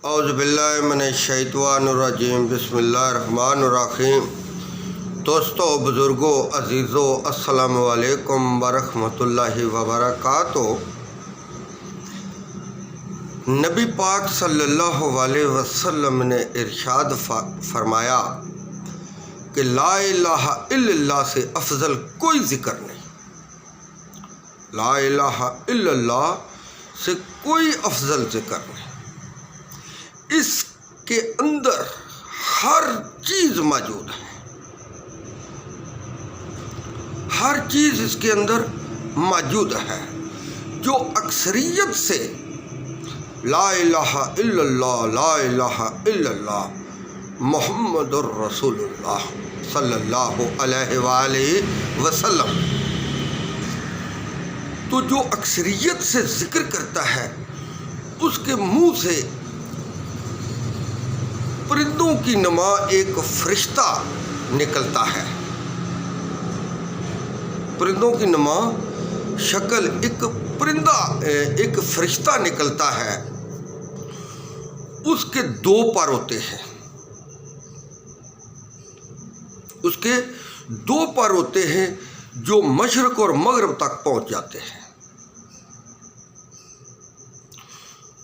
اعوذ باللہ من الشیطان الرجیم، بسم اللہ الرحمن الرحیم۔ دوستو، بزرگوں، عزیزوں، السلام علیکم ورحمۃ اللہ وبرکاتہ۔ نبی پاک صلی اللہ علیہ وسلم نے ارشاد فرمایا کہ لا الہ الا اللہ سے افضل کوئی ذکر نہیں۔ لا الہ الا اللہ سے کوئی افضل ذکر نہیں۔ اس کے اندر ہر چیز موجود ہے، ہر چیز اس کے اندر موجود ہے۔ جو اکثریت سے لا الہ الا اللہ، لا الہ الا اللہ محمد الرسول اللہ صلی اللہ علیہ وآلہ وسلم، تو جو اکثریت سے ذکر کرتا ہے اس کے منہ سے پرندوں کی نما ایک فرشتہ نکلتا ہے۔ پرندوں کی نما شکل ایک پرندہ، ایک فرشتہ نکلتا ہے۔ اس کے دو پر ہوتے ہیں، اس کے دو پر ہوتے ہیں جو مشرق اور مغرب تک پہنچ جاتے ہیں،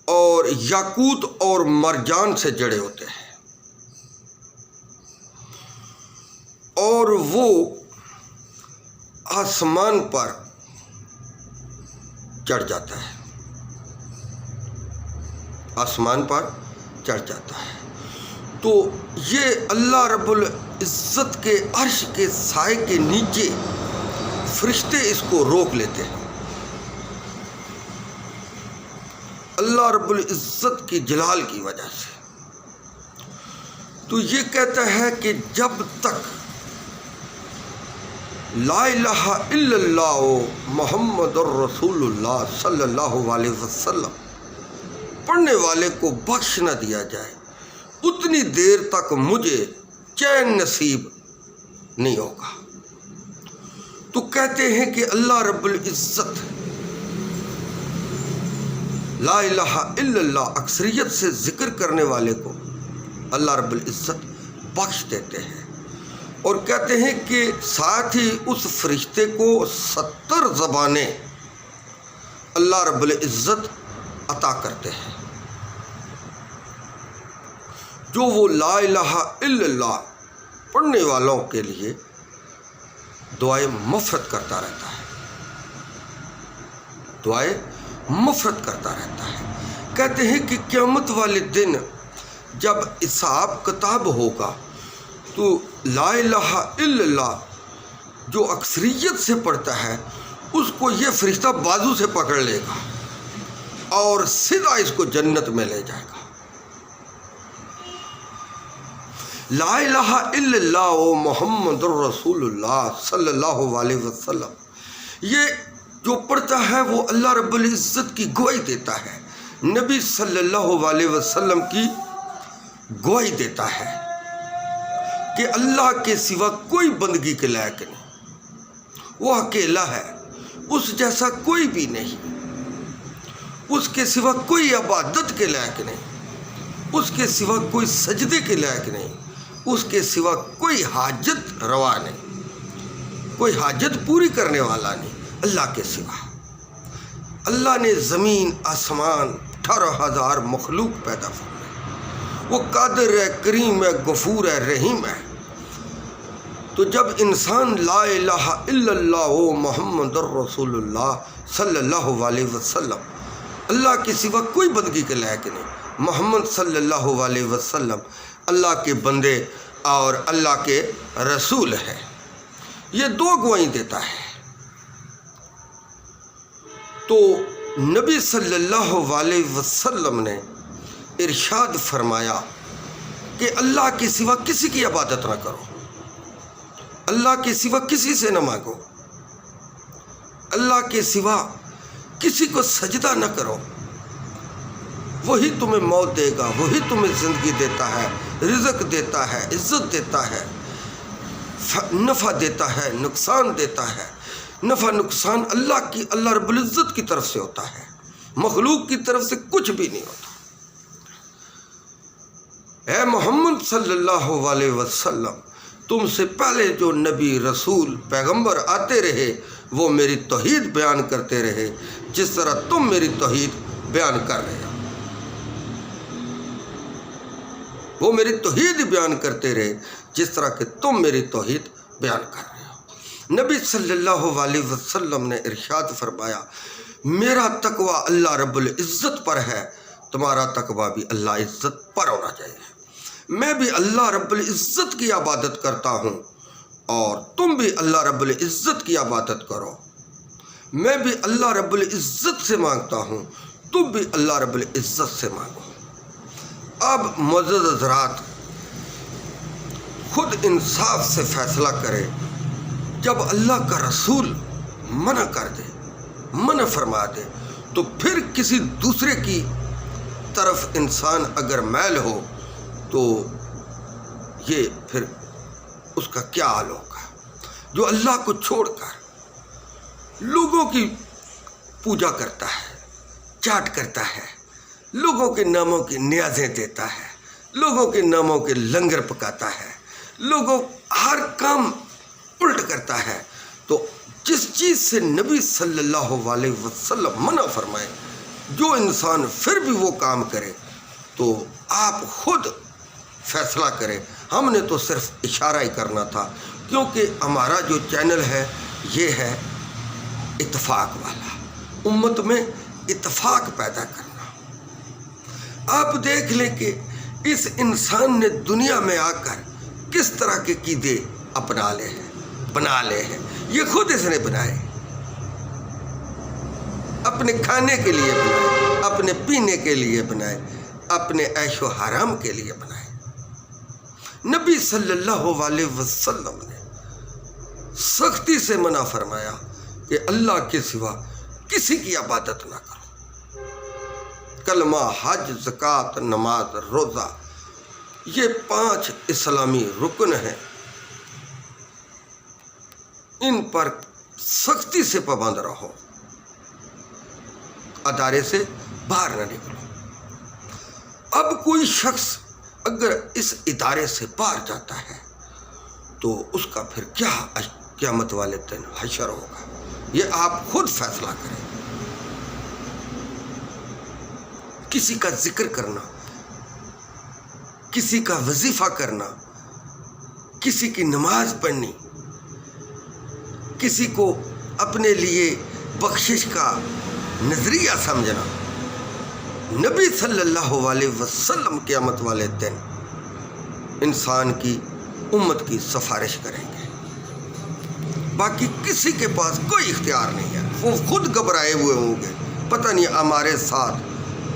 اور یاقوت اور مرجان سے جڑے ہوتے ہیں، اور وہ آسمان پر چڑھ جاتا ہے، آسمان پر چڑھ جاتا ہے۔ تو یہ اللہ رب العزت کے عرش کے سائے کے نیچے فرشتے اس کو روک لیتے ہیں۔ اللہ رب العزت کی جلال کی وجہ سے تو یہ کہتا ہے کہ جب تک لا الہ الا اللہ محمد الرسول اللہ صلی اللہ علیہ وسلم پڑھنے والے کو بخش نہ دیا جائے، اتنی دیر تک مجھے چین نصیب نہیں ہوگا۔ تو کہتے ہیں کہ اللہ رب العزت لا الہ الا اللہ اکثریت سے ذکر کرنے والے کو اللہ رب العزت بخش دیتے ہیں، اور کہتے ہیں کہ ساتھ ہی اس فرشتے کو 70 زبانیں اللہ رب العزت عطا کرتے ہیں، جو وہ لا الہ الا اللہ پڑھنے والوں کے لیے دعائیں مغفرت کرتا رہتا ہے، دعائیں مغفرت کرتا رہتا ہے۔ کہتے ہیں کہ قیامت والے دن جب حساب کتاب ہوگا تو لا الہ الا اللہ جو اکثریت سے پڑھتا ہے اس کو یہ فرشتہ بازو سے پکڑ لے گا اور سیدھا اس کو جنت میں لے جائے گا۔ لا الہ الا اللہ محمد الرسول اللہ صلی اللہ علیہ وسلم، یہ جو پڑھتا ہے وہ اللہ رب العزت کی گواہی دیتا ہے، نبی صلی اللہ علیہ وسلم کی گواہی دیتا ہے کہ اللہ کے سوا کوئی بندگی کے لائق نہیں، وہ اکیلا ہے، اس جیسا کوئی بھی نہیں، اس کے سوا کوئی عبادت کے لائق نہیں، اس کے سوا کوئی سجدے کے لائق نہیں، اس کے سوا کوئی حاجت روا نہیں، کوئی حاجت پوری کرنے والا نہیں اللہ کے سوا۔ اللہ نے زمین آسمان 18,000 مخلوق پیدا فرمائی، وہ قادر ہے، کریم ہے، غفور ہے، رحیم ہے۔ تو جب انسان لا الہ الا اللہ محمد الرسول اللہ صلی اللہ علیہ وسلم اللہ کے سوا کوئی بندگی کے لائق نہیں، محمد صلی اللہ علیہ وسلم اللہ کے بندے اور اللہ کے رسول ہے، یہ دو گواہی دیتا ہے، تو نبی صلی اللہ علیہ وسلم نے ارشاد فرمایا کہ اللہ کے سوا کسی کی عبادت نہ کرو، اللہ کے سوا کسی سے نہ مانگو، اللہ کے سوا کسی کو سجدہ نہ کرو، وہی تمہیں موت دے گا، وہی تمہیں زندگی دیتا ہے، رزق دیتا ہے، عزت دیتا ہے، نفع دیتا ہے، نقصان دیتا ہے۔ نفع نقصان اللہ رب العزت کی طرف سے ہوتا ہے، مخلوق کی طرف سے کچھ بھی نہیں ہوتا۔ صلی اللہ علیہ وسلم تم سے پہلے جو نبی رسول پیغمبر آتے رہے وہ میری توحید بیان کرتے رہے جس طرح تم میری توحید بیان کر رہے ہو. وہ میری توحید بیان کرتے رہے جس طرح کہ تم میری توحید بیان کر رہے ہو. نبی صلی اللہ علیہ وسلم نے ارشاد فرمایا میرا تقوی اللہ رب العزت پر ہے، تمہارا تقوی بھی اللہ عزت پر ہونا چاہیے. میں بھی اللہ رب العزت کی عبادت کرتا ہوں اور تم بھی اللہ رب العزت کی عبادت کرو. میں بھی اللہ رب العزت سے مانگتا ہوں، تم بھی اللہ رب العزت سے مانگو. اب معزز حضرات، خود انصاف سے فیصلہ کرے. جب اللہ کا رسول منع کر دے، منع فرما دے، تو پھر کسی دوسرے کی طرف انسان اگر میل ہو تو یہ پھر اس کا کیا حال ہوگا جو اللہ کو چھوڑ کر لوگوں کی پوجا کرتا ہے، چاٹ کرتا ہے، لوگوں کے ناموں کی نیازیں دیتا ہے، لوگوں کے ناموں کے لنگر پکاتا ہے، لوگوں ہر کام الٹ کرتا ہے. تو جس چیز سے نبی صلی اللہ علیہ وسلم منع فرمائے جو انسان پھر بھی وہ کام کرے تو آپ خود فیصلہ کریں. ہم نے تو صرف اشارہ ہی کرنا تھا کیونکہ ہمارا جو چینل ہے یہ ہے اتفاق والا، امت میں اتفاق پیدا کرنا. آپ دیکھ لیں کہ اس انسان نے دنیا میں آ کر کس طرح کے عقیدے اپنا لے ہیں، بنا لے ہیں. یہ خود اس نے بنائے، اپنے کھانے کے لیے بنائے، اپنے پینے کے لیے بنائے، اپنے عیش و حرام کے لیے بنائے. نبی صلی اللہ علیہ وسلم نے سختی سے منع فرمایا کہ اللہ کے سوا کسی کی عبادت نہ کرو. کلمہ، حج، زکوٰۃ، نماز، روزہ، یہ 5 اسلامی رکن ہیں. ان پر سختی سے پابند رہو، ادارے سے باہر نہ نکلو. اب کوئی شخص اگر اس ادارے سے باہر جاتا ہے تو اس کا پھر کیا قیامت والے دن حشر ہوگا، یہ آپ خود فیصلہ کریں. کسی کا ذکر کرنا، کسی کا وظیفہ کرنا، کسی کی نماز پڑھنی، کسی کو اپنے لیے بخشش کا نظریہ سمجھنا، نبی صلی اللہ علیہ وسلم قیامت والے دن انسان کی امت کی سفارش کریں گے. باقی کسی کے پاس کوئی اختیار نہیں ہے. وہ خود گھبرائے ہوئے ہوں گے، پتہ نہیں ہمارے ساتھ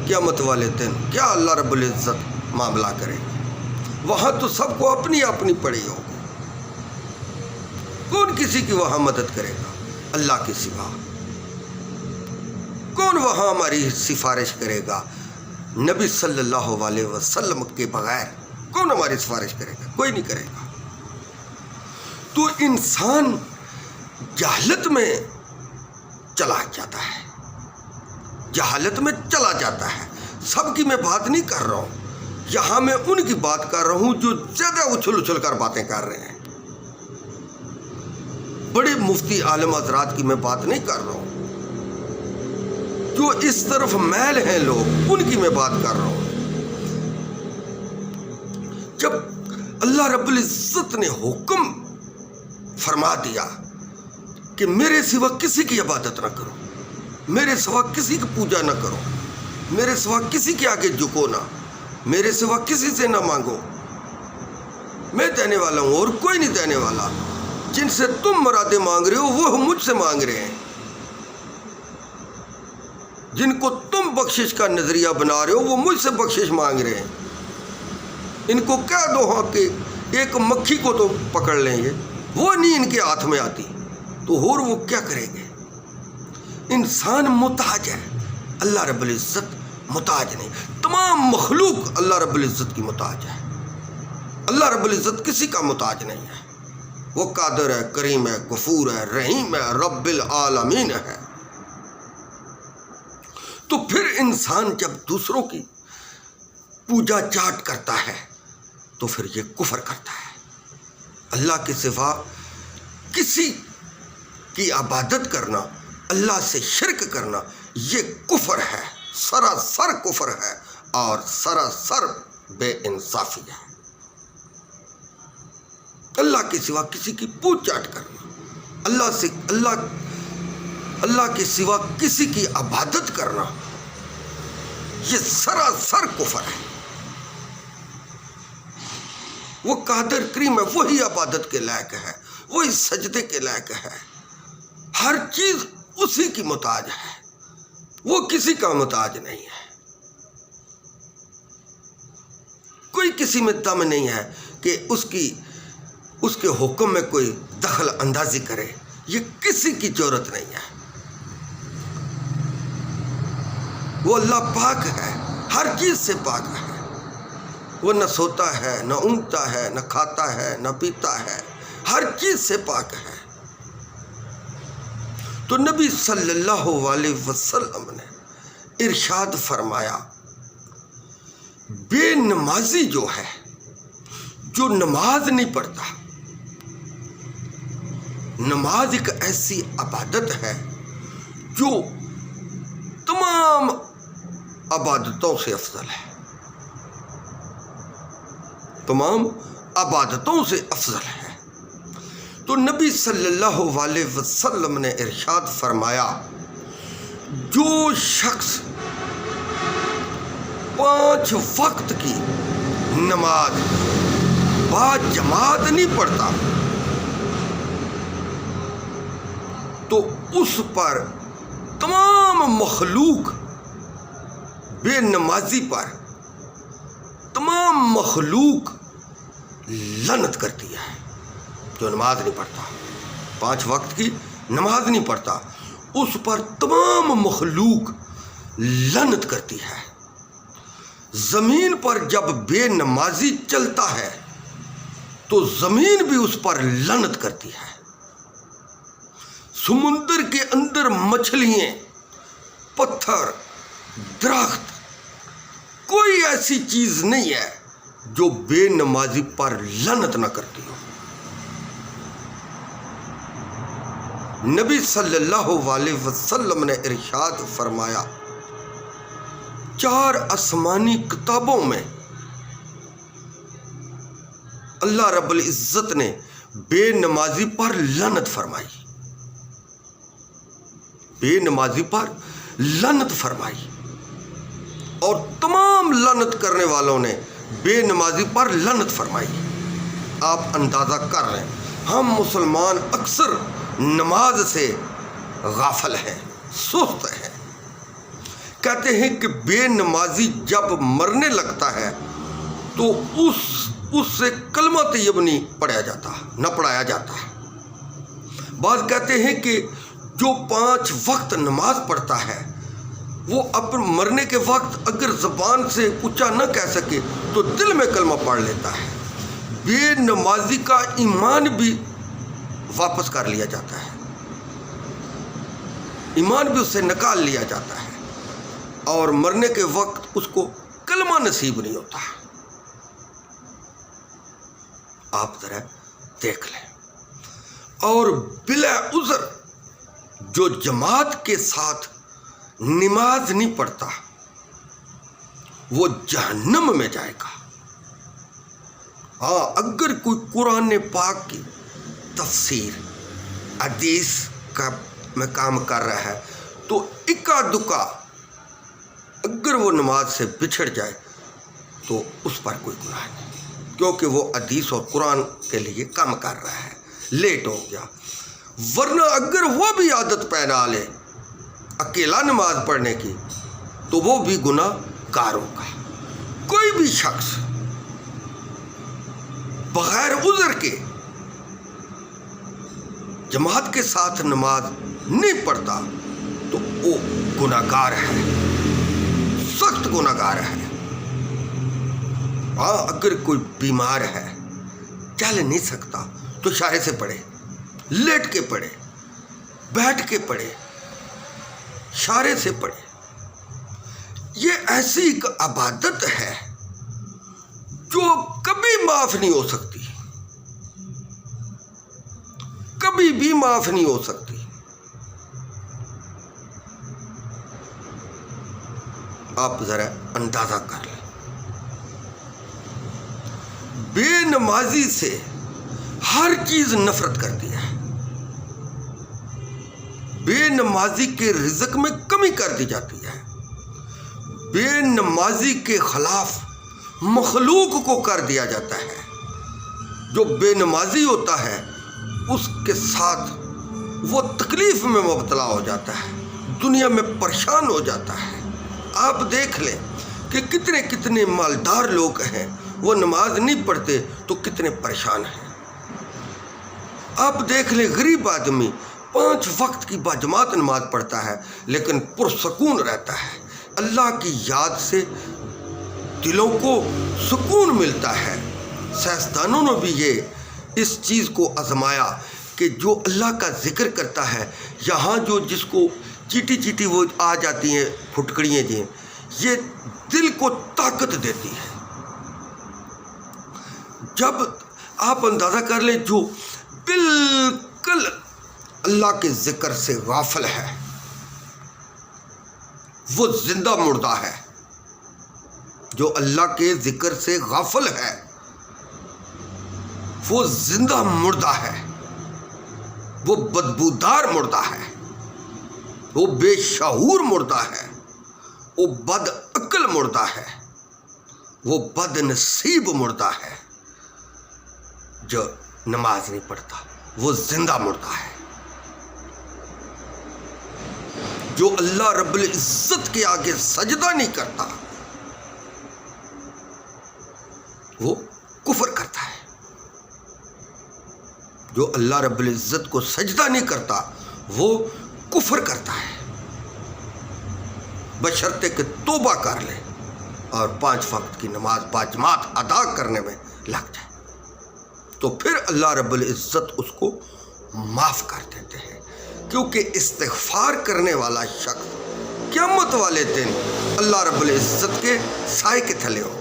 قیامت والے دن کیا اللہ رب العزت معاملہ کرے گا. وہاں تو سب کو اپنی اپنی پڑی ہوگی. کون کسی کی وہاں مدد کرے گا اللہ کے سوا؟ کون وہاں ہماری سفارش کرے گا؟ نبی صلی اللہ علیہ وسلم کے بغیر کون ہماری سفارش کرے گا؟ کوئی نہیں کرے گا. تو انسان جہالت میں چلا جاتا ہے، جہالت میں چلا جاتا ہے. سب کی میں بات نہیں کر رہا ہوں، یہاں میں ان کی بات کر رہا ہوں جو زیادہ اچھل اچھل کر باتیں کر رہے ہیں. بڑے مفتی عالم حضرات کی میں بات نہیں کر رہا ہوں. جو اس طرف میل ہیں لوگ، ان کی میں بات کر رہا ہوں. جب اللہ رب العزت نے حکم فرما دیا کہ میرے سوا کسی کی عبادت نہ کرو، میرے سوا کسی کی پوجا نہ کرو، میرے سوا کسی کے آگے جھکو نہ، میرے سوا کسی سے نہ مانگو، میں دینے والا ہوں اور کوئی نہیں دینے والا. جن سے تم مرادیں مانگ رہے ہو وہ مجھ سے مانگ رہے ہیں. جن کو تم بخشش کا نظریہ بنا رہے ہو وہ مجھ سے بخشش مانگ رہے ہیں. ان کو کہہ دو ہاں کہ ایک مکھی کو تو پکڑ لیں گے، وہ نہیں ان کے ہاتھ میں آتی تو اور وہ کیا کریں گے. انسان محتاج ہے، اللہ رب العزت محتاج نہیں. تمام مخلوق اللہ رب العزت کی محتاج ہے. اللہ رب العزت کسی کا محتاج نہیں ہے. وہ قادر ہے، کریم ہے، غفور ہے، رحیم ہے، رب العالمین ہے. تو پھر انسان جب دوسروں کی پوجا چاٹ کرتا ہے تو پھر یہ کفر کرتا ہے۔ اللہ کے سوا کسی کی عبادت کرنا، اللہ سے شرک کرنا، یہ کفر ہے، سراسر کفر ہے اور سراسر بے انصافی ہے۔ اللہ کے سوا کسی کی پوچھ چاٹ کرنا، اللہ کے سوا کسی کی عبادت کرنا، یہ سراسر کفر ہے۔ وہ قادر کریم ہے، وہی عبادت کے لائق ہے، وہی سجدے کے لائق ہے، ہر چیز اسی کی محتاج ہے، وہ کسی کا محتاج نہیں ہے۔ کوئی کسی میں دم نہیں ہے کہ اس کے حکم میں کوئی دخل اندازی کرے، یہ کسی کی ضرورت نہیں ہے۔ وہ اللہ پاک ہے، ہر چیز سے پاک ہے، وہ نہ سوتا ہے، نہ اونگتا ہے، نہ کھاتا ہے، نہ پیتا ہے، ہر چیز سے پاک ہے۔ تو نبی صلی اللہ علیہ وسلم نے ارشاد فرمایا، بے نمازی جو ہے، جو نماز نہیں پڑھتا، نماز ایک ایسی عبادت ہے جو تمام عبادتوں سے افضل ہے، تمام عبادتوں سے افضل ہے۔ تو نبی صلی اللہ علیہ وسلم نے ارشاد فرمایا، جو شخص 5 وقت کی نماز با جماعت نہیں پڑھتا تو اس پر تمام مخلوق، بے نمازی پر تمام مخلوق لعنت کرتی ہے۔ جو نماز نہیں پڑھتا، 5 وقت کی نماز نہیں پڑھتا، اس پر تمام مخلوق لعنت کرتی ہے۔ زمین پر جب بے نمازی چلتا ہے تو زمین بھی اس پر لعنت کرتی ہے۔ سمندر کے اندر مچھلیاں، پتھر، درخت، کوئی ایسی چیز نہیں ہے جو بے نمازی پر لعنت نہ کرتی ہو۔ نبی صلی اللہ علیہ وسلم نے ارشاد فرمایا، 4 آسمانی کتابوں میں اللہ رب العزت نے بے نمازی پر لعنت فرمائی، بے نمازی پر لعنت فرمائی، اور تمام لعنت کرنے والوں نے بے نمازی پر لعنت فرمائی۔ آپ اندازہ کر رہے ہیں، ہم مسلمان اکثر نماز سے غافل ہیں، سست ہیں۔ کہتے ہیں کہ بے نمازی جب مرنے لگتا ہے تو اس سے کلمہ طیب نہیں پڑھایا جاتا، نہ پڑھایا جاتا۔ بعض کہتے ہیں کہ جو 5 وقت نماز پڑھتا ہے وہ اپنے مرنے کے وقت اگر زبان سے اونچا نہ کہہ سکے تو دل میں کلمہ پڑھ لیتا ہے۔ بے نمازی کا ایمان بھی واپس کر لیا جاتا ہے، ایمان بھی اس سے نکال لیا جاتا ہے، اور مرنے کے وقت اس کو کلمہ نصیب نہیں ہوتا۔ آپ ذرا دیکھ لیں۔ اور بلا عذر جو جماعت کے ساتھ نماز نہیں پڑھتا وہ جہنم میں جائے گا۔ ہاں، اگر کوئی قرآن پاک کی تفسیر، حدیث کا میں کام کر رہا ہے تو اکا دکا اگر وہ نماز سے بچھڑ جائے تو اس پر کوئی گناہ نہیں، کیونکہ وہ حدیث اور قرآن کے لیے کام کر رہا ہے، لیٹ ہو گیا۔ ورنہ اگر وہ بھی عادت پہنا لے اکیلا نماز پڑھنے کی تو وہ بھی گناہ گار ہوگا۔ کوئی بھی شخص بغیر عذر کے جماعت کے ساتھ نماز نہیں پڑھتا تو وہ گناہ گار ہے، سخت گناہ گار ہے۔ ہاں، اگر کوئی بیمار ہے، چل نہیں سکتا تو اشارے سے پڑھے، لیٹ کے پڑھے، بیٹھ کے پڑھے، اشارے سے پڑھے۔ یہ ایسی ایک عبادت ہے جو کبھی معاف نہیں ہو سکتی، کبھی بھی معاف نہیں ہو سکتی۔ آپ ذرا اندازہ کر لیں، بے نمازی سے ہر چیز نفرت کرتی ہے، بے نمازی کے رزق میں کمی کر دی جاتی ہے، بے نمازی کے خلاف مخلوق کو کر دیا جاتا ہے۔ جو بے نمازی ہوتا ہے اس کے ساتھ وہ تکلیف میں مبتلا ہو جاتا ہے، دنیا میں پریشان ہو جاتا ہے۔ آپ دیکھ لیں کہ کتنے کتنے مالدار لوگ ہیں، وہ نماز نہیں پڑھتے تو کتنے پریشان ہیں۔ آپ دیکھ لیں غریب آدمی 5 وقت کی باجماعت نماز پڑھتا ہے لیکن پرسکون رہتا ہے، اللہ کی یاد سے دلوں کو سکون ملتا ہے۔ سائنسدانوں نے بھی اس چیز کو آزمایا کہ جو اللہ کا ذکر کرتا ہے، یہاں جو جس کو چیٹی چیٹی وہ آ جاتی ہیں پھٹکڑیاں جی، یہ دل کو طاقت دیتی ہے۔ جب آپ اندازہ کر لیں جو بالکل اللہ کے ذکر سے غافل ہے وہ زندہ مردہ ہے، جو اللہ کے ذکر سے غافل ہے وہ زندہ مردہ ہے، وہ بدبودار مردہ ہے، وہ بے شعور مردہ ہے، وہ بد عقل مردہ ہے، وہ بد نصیب مردہ ہے۔ جو نماز نہیں پڑھتا وہ زندہ مردہ ہے۔ جو اللہ رب العزت کے آگے سجدہ نہیں کرتا وہ کفر کرتا ہے۔ جو اللہ رب العزت کو سجدہ نہیں کرتا وہ کفر کرتا ہے، بشرطے کہ توبہ کر لے اور 5 وقت کی نماز باجماعت ادا کرنے میں لگ جائے، تو پھر اللہ رب العزت اس کو معاف کر دیتے ہیں، کیونکہ استغفار کرنے والا شخص قیامت والے دن اللہ رب العزت کے سائے کے تھلے ہوگا،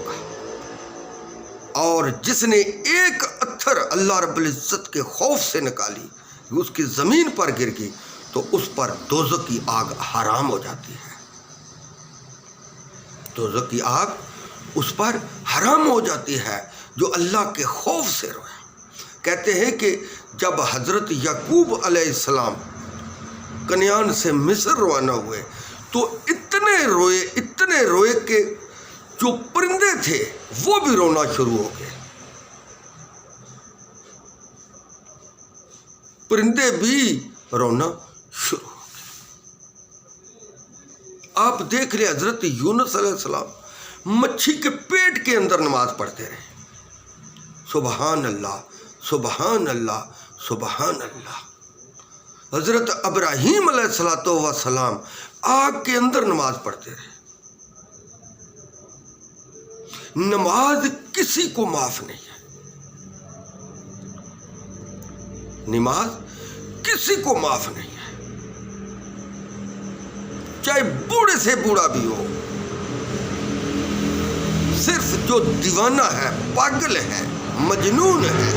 اور جس نے ایک اتھر اللہ رب العزت کے خوف سے نکالی اس کی زمین پر گر گئی تو اس پر دوزخ کی آگ حرام ہو جاتی ہے، دوزخ کی آگ اس پر حرام ہو جاتی ہے جو اللہ کے خوف سے رویا۔ کہتے ہیں کہ جب حضرت یعقوب علیہ السلام کنعان سے مصر روانہ ہوئے تو اتنے روئے کہ جو پرندے تھے وہ بھی رونا شروع ہو گئے، پرندے بھی رونا شروع ہو گئے۔ آپ دیکھ لیں حضرت یونس علیہ السلام مچھی کے پیٹ کے اندر نماز پڑھتے رہے، سبحان اللہ سبحان اللہ سبحان اللہ۔ حضرت ابراہیم علیہ السلام آگ کے اندر نماز پڑھتے رہے۔ نماز کسی کو معاف نہیں ہے، نماز کسی کو معاف نہیں ہے، چاہے بوڑھے سے بوڑھا بھی ہو، صرف جو دیوانہ ہے، پاگل ہے، مجنون ہے،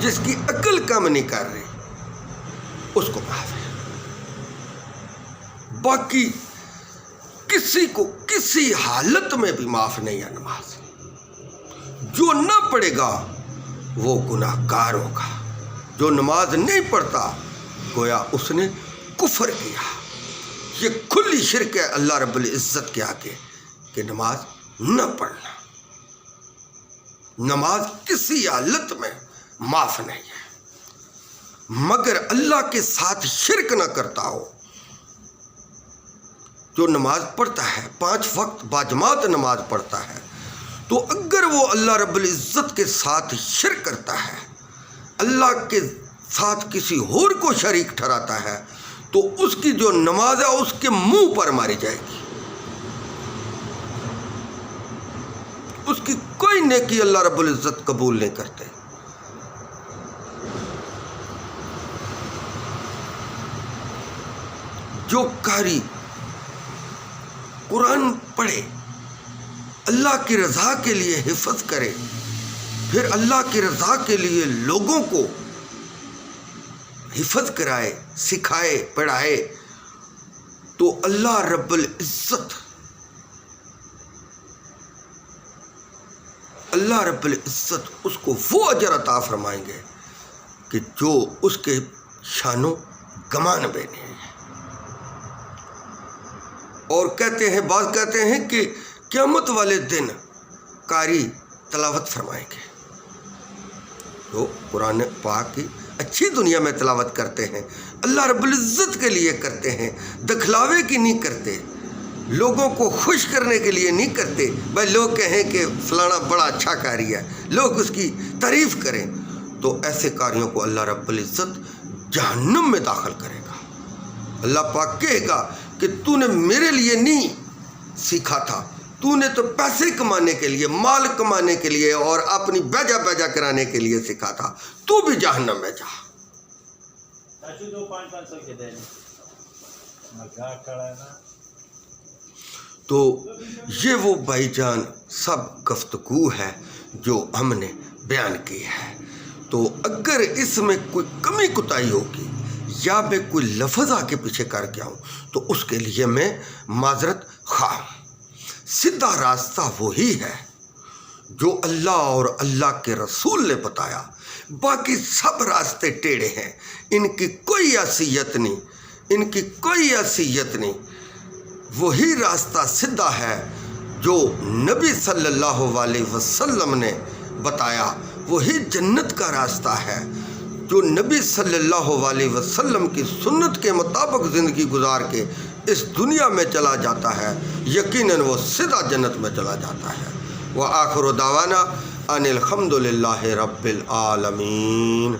جس کی عقل کم نہیں کر رہی اس کو معاف ہے، باقی کسی کو کسی حالت میں بھی معاف نہیں ہے نماز۔ جو نہ پڑھے گا وہ گناہ گار ہوگا، جو نماز نہیں پڑھتا گویا اس نے کفر کیا۔ یہ کھلی شرک ہے اللہ رب العزت کے آگے کہ نماز نہ پڑھنا، نماز کسی حالت میں معاف نہیں ہے مگر اللہ کے ساتھ شرک نہ کرتا ہو۔ جو نماز پڑھتا ہے 5 وقت باجماعت نماز پڑھتا ہے تو اگر وہ اللہ رب العزت کے ساتھ شرک کرتا ہے، اللہ کے ساتھ کسی اور کو شریک ٹھہراتا ہے تو اس کی جو نماز ہے اس کے منہ پر ماری جائے گی، اس کی کوئی نیکی اللہ رب العزت قبول نہیں کرتے۔ جو قاری قرآن پڑھے، اللہ کی رضا کے لیے حفظ کرے، پھر اللہ کی رضا کے لیے لوگوں کو حفظ کرائے، سکھائے، پڑھائے، تو اللہ رب العزت اس کو وہ اجر عطا فرمائیں گے کہ جو اس کے شانوں گمان میں نہیں ہے۔ اور بعض کہتے ہیں کہ قیامت والے دن قاری تلاوت فرمائیں گے، جو قرآن پاک کی اچھی دنیا میں تلاوت کرتے ہیں، اللہ رب العزت کے لیے کرتے ہیں، دکھلاوے کی نہیں کرتے، لوگوں کو خوش کرنے کے لیے نہیں کرتے، بھائی لوگ کہیں کہ فلانا بڑا اچھا قاری ہے، لوگ اس کی تعریف کریں، تو ایسے قاریوں کو اللہ رب العزت جہنم میں داخل کرے گا۔ اللہ پاک کہے گا کہ تو نے میرے لیے نہیں سیکھا تھا، تو نے تو پیسے کمانے کے لیے، مال کمانے کے لیے اور اپنی بیجا کرانے کے لیے سیکھا تھا، تو بھی جہنم میں جا۔ تو یہ وہ بھائی جان سب گفتگو ہے جو ہم نے بیان کی ہے، تو اگر اس میں کوئی کمی کوتاہی ہوگی یا میں کوئی لفظ آ کے پیچھے کر کے آؤں تو اس کے لیے میں معذرت خواہ ہوں۔ سیدھا راستہ وہی ہے جو اللہ اور اللہ کے رسول نے بتایا، باقی سب راستے ٹیڑھے ہیں، ان کی کوئی حیثیت نہیں، وہی راستہ سیدھا ہے جو نبی صلی اللہ علیہ وسلم نے بتایا، وہی جنت کا راستہ ہے۔ جو نبی صلی اللہ علیہ وسلم کی سنت کے مطابق زندگی گزار کے اس دنیا میں چلا جاتا ہے، یقیناً وہ سیدھا جنت میں چلا جاتا ہے۔ وآخر دعوانا ان الحمد للہ رب العالمین۔